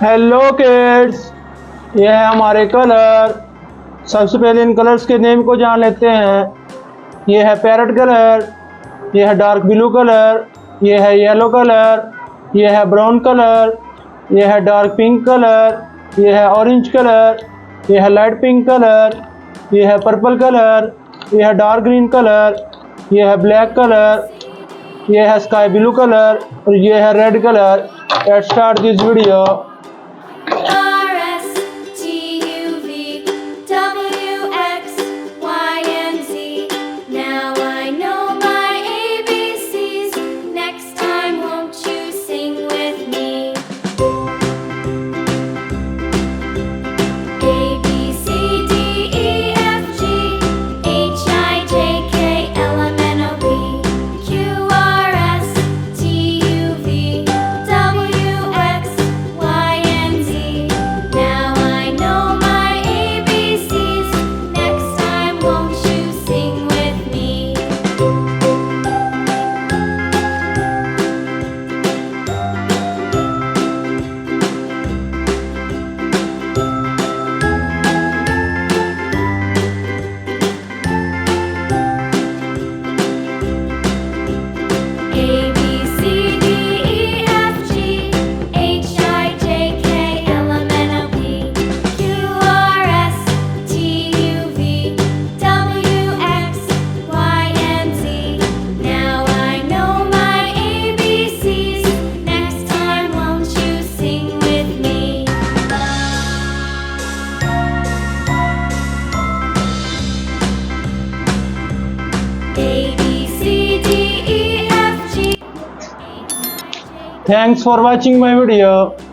Hello kids, ये है हमारे कलर। सबसे पहले इन कलर्स के नेम को जान लेते हैं। ये है पैरट कलर, ये है डार्क ब्लू कलर, ये है येलो कलर, ये है ब्राउन कलर, ये है डार्क पिंक कलर, ये है ऑरेंज कलर, ये है लाइट पिंक कलर, ये है पर्पल कलर, ये है डार्क ग्रीन कलर, ये है ब्लैक कलर, ये है स्काई ब्लू कलर और ये है red colour. Let's start this video. Thanks for watching my video.